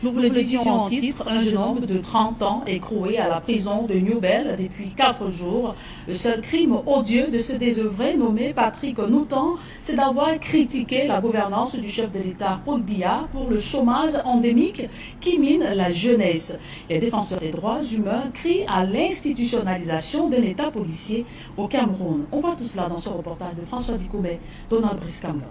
Nous vous le disions en titre, un jeune homme de 30 ans écroué à la prison de New Bell depuis 4 jours. Le seul crime odieux de ce désœuvré nommé Patrick Noutan, c'est d'avoir critiqué la gouvernance du chef de l'État Paul Biya pour le chômage endémique qui mine la jeunesse. Les défenseurs des droits humains crient à l'institutionnalisation d'un État policier au Cameroun. On voit tout cela dans ce reportage de François Dikoubé, Donald Briscamla.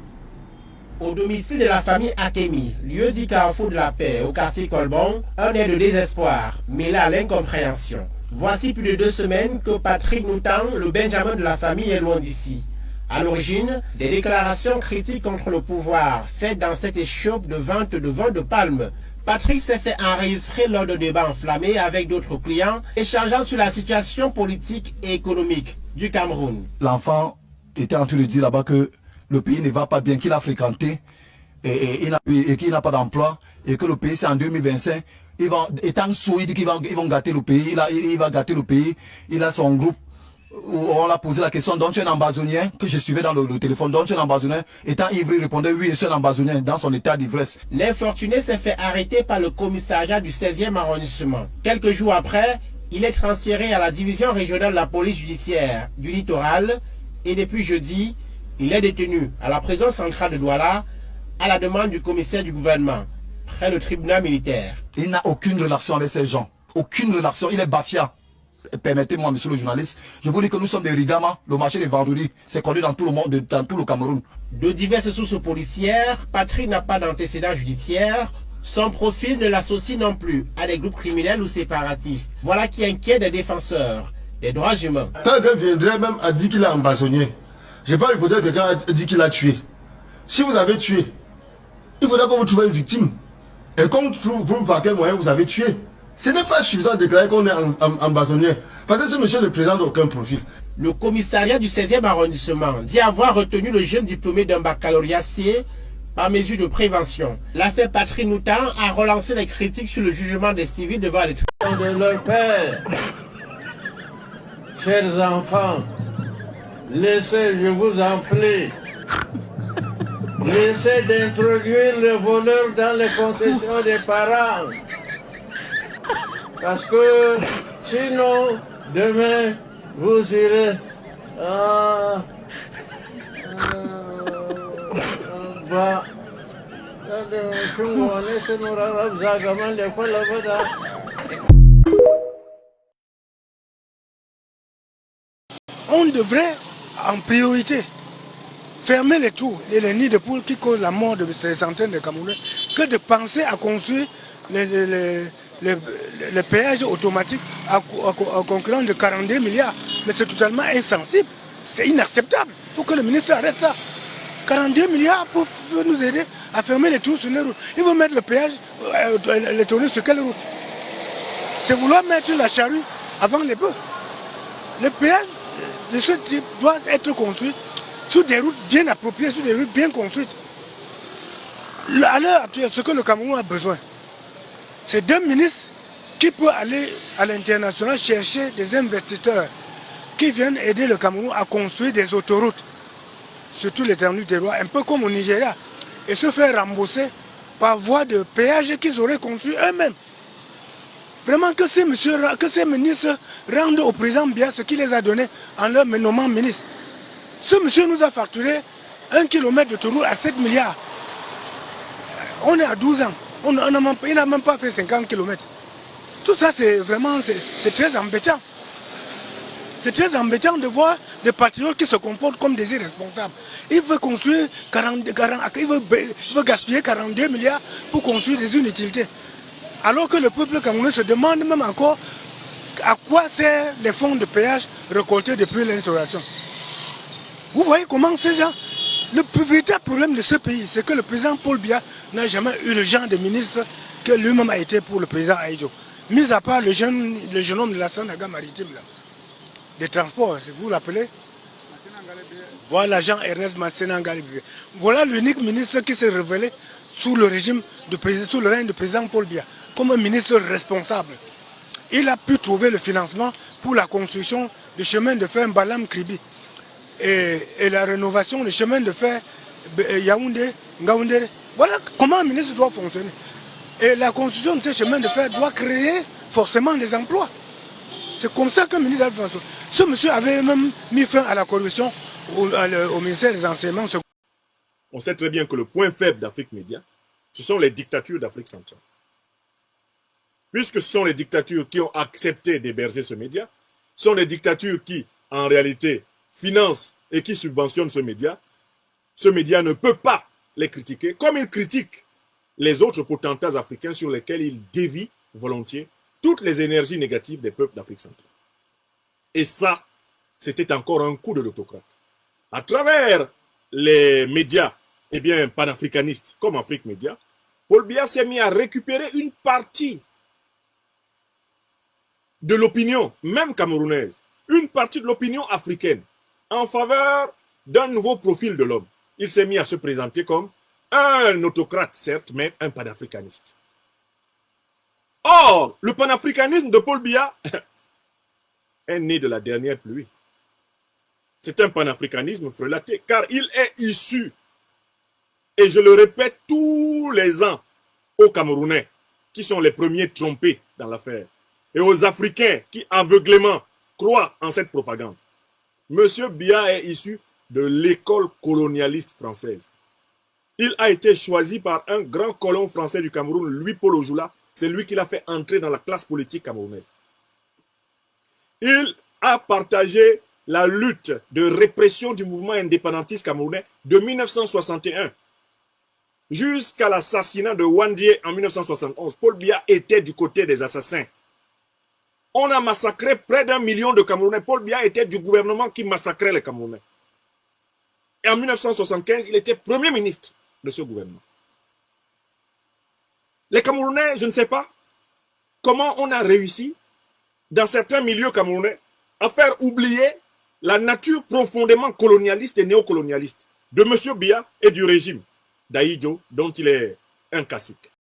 Au domicile de la famille Akemi, lieu dit carrefour de la paix au quartier Colbon, un air de désespoir mêlé à l'incompréhension. Voici plus de 2 semaines que Patrick Noutan, le Benjamin de la famille, est loin d'ici. À l'origine, des déclarations critiques contre le pouvoir faites dans cette échoppe de vente de vin de palme. Patrick s'est fait enregistrer lors de débats enflammés avec d'autres clients, échangeant sur la situation politique et économique du Cameroun. L'enfant était en train de dire là-bas que le pays ne va pas bien, qu'il a fréquenté et qu'il n'a pas d'emploi et que le pays c'est en 2025. Étant sous, il dit qu'ils vont gâter le pays, il va gâter le pays. Il a son groupe où on l'a posé la question, donc tu es un ambazonien, que je suivais dans le téléphone, donc tu es un ambazonien. Étant ivre, il répondait oui, je suis un ambazonien dans son état d'ivresse. L'infortuné s'est fait arrêter par le commissariat du 16e arrondissement. Quelques jours après, il est transféré à la division régionale de la police judiciaire du littoral et depuis jeudi, il est détenu à la prison centrale de Douala à la demande du commissaire du gouvernement, près du tribunal militaire. Il n'a aucune relation avec ces gens. Aucune relation. Il est bafia. Permettez-moi, monsieur le journaliste, je vous dis que nous sommes des Rigama, le marché des vendredis, c'est connu dans tout le monde, dans tout le Cameroun. De diverses sources policières, Patrick n'a pas d'antécédent judiciaire. Son profil ne l'associe non plus à des groupes criminels ou séparatistes. Voilà qui inquiète des défenseurs des droits humains. Quelqu'un viendrait même à dire qu'il est ambazonnier. Je n'ai pas l'hypothèse que quelqu'un a dit qu'il a tué. Si vous avez tué, il faudra que vous trouviez une victime. Et qu'on trouve par quel moyen vous avez tué. Ce n'est pas suffisant de déclarer qu'on est ambazonnier. Parce que ce monsieur ne présente aucun profil. Le commissariat du 16e arrondissement dit avoir retenu le jeune diplômé d'un baccalauréat C par mesure de prévention. L'affaire Patrick Noutan a relancé les critiques sur le jugement des civils devant les tribunaux. De leur père, chers enfants, laissez, je vous en prie, laissez d'introduire le voleur dans les concessions des parents. Parce que sinon, demain, vous irez on devrait, en priorité, fermer les trous et les nids de poules qui causent la mort de ces centaines de Camerounais, que de penser à construire les péages automatiques à concurrence de 42 milliards. Mais c'est totalement insensible. C'est inacceptable. Il faut que le ministre arrête ça. 42 milliards pour nous aider à fermer les trous sur les routes. Il faut mettre le péage, les tourner sur quelle route? C'est vouloir mettre la charrue avant les bœufs. Le péage de ce type doit être construit sur des routes bien appropriées, sur des routes bien construites. À l'heure actuelle, ce que le Cameroun a besoin, c'est d'un ministre qui peut aller à l'international chercher des investisseurs qui viennent aider le Cameroun à construire des autoroutes sur tout l'étendue des rois, un peu comme au Nigeria, et se faire rembourser par voie de péage qu'ils auraient construit eux-mêmes. Vraiment que ces ministres rendent au président Biya ce qu'il les a donné en leur nommant ministre. Ce monsieur nous a facturé 1 kilomètre d'autoroute à 7 milliards. On est à 12 ans. Il n'a même pas fait 50 km. Tout ça, c'est vraiment très embêtant. C'est très embêtant de voir des patriotes qui se comportent comme des irresponsables. Il veut construire il veut gaspiller 42 milliards pour construire des inutilités. Alors que le peuple camerounais se demande même encore à quoi servent les fonds de péage récoltés depuis l'instauration. Vous voyez comment ces gens... Le véritable problème de ce pays, c'est que le président Paul Biya n'a jamais eu le genre de ministre que lui-même a été pour le président Ahidjo. Mis à part le jeune homme de la Sanaga maritime, là, des transports, vous vous l'appelez? Voilà Jean Ernest Matsenangali. Voilà l'unique ministre qui s'est révélé sous le règne du président Paul Biya, comme un ministre responsable. Il a pu trouver le financement pour la construction du chemin de fer Mbalam-Kribi. Et la rénovation du chemin de fer Yaoundé, Ngaoundé. Voilà comment un ministre doit fonctionner. Et la construction de ces chemins de fer doit créer forcément des emplois. C'est comme ça que le ministre François, ce monsieur avait même mis fin à la corruption au ministère des Enseignements secondaires. On sait très bien que le point faible d'Afrique Média, ce sont les dictatures d'Afrique centrale. Puisque ce sont les dictatures qui ont accepté d'héberger ce média, ce sont les dictatures qui, en réalité, financent et qui subventionnent ce média ne peut pas les critiquer, comme il critique les autres potentats africains sur lesquels il dévie volontiers toutes les énergies négatives des peuples d'Afrique centrale. Et ça, c'était encore un coup de l'autocrate. À travers les médias panafricanistes comme Afrique Média, Paul Biya s'est mis à récupérer une partie de l'opinion, même camerounaise, une partie de l'opinion africaine, en faveur d'un nouveau profil de l'homme. Il s'est mis à se présenter comme un autocrate, certes, mais un panafricaniste. Or, le panafricanisme de Paul Biya est né de la dernière pluie. C'est un panafricanisme frelaté, car il est issu, et je le répète tous les ans, aux Camerounais, qui sont les premiers trompés dans l'affaire, et aux Africains qui aveuglément croient en cette propagande. Monsieur Biya est issu de l'école colonialiste française. Il a été choisi par un grand colon français du Cameroun, Louis-Paul Ojula. C'est lui qui l'a fait entrer dans la classe politique camerounaise. Il a partagé la lutte de répression du mouvement indépendantiste camerounais de 1961 jusqu'à l'assassinat de Wandié en 1971. Paul Biya était du côté des assassins. On a massacré près d'1 million de Camerounais. Paul Biya était du gouvernement qui massacrait les Camerounais. Et en 1975, il était Premier ministre de ce gouvernement. Les Camerounais, je ne sais pas comment on a réussi, dans certains milieux camerounais, à faire oublier la nature profondément colonialiste et néocolonialiste de M. Biya et du régime d'Ahidjo, dont il est un cacique.